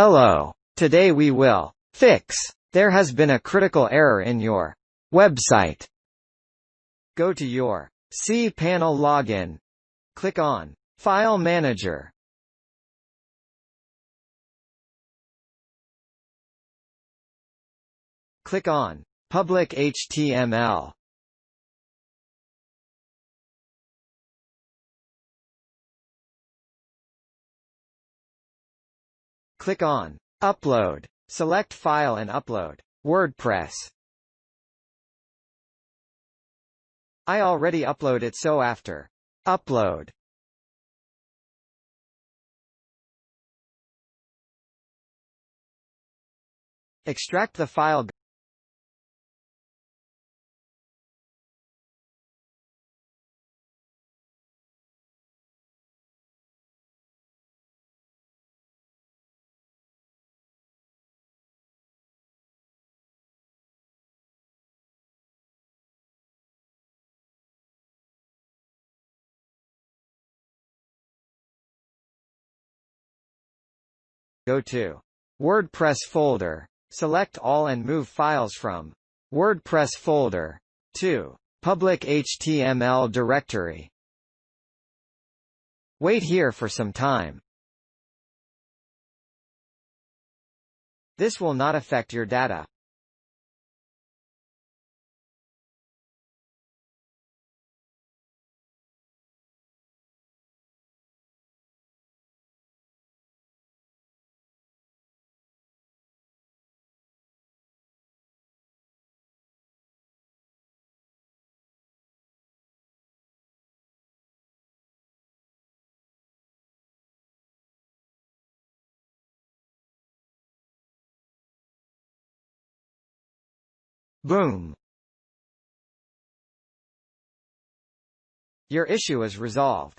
Hello. Today we will fix. There has been a critical error in your website. Go to your cPanel login. Click on File Manager. Click on Public HTML. Click on Upload. Select File and upload. WordPress. I already upload it, so after Upload, extract the file. Go to WordPress folder. Select all and move files from WordPress folder to Public HTML directory. Wait here for some time. This will not affect your data. Boom! Your issue is resolved.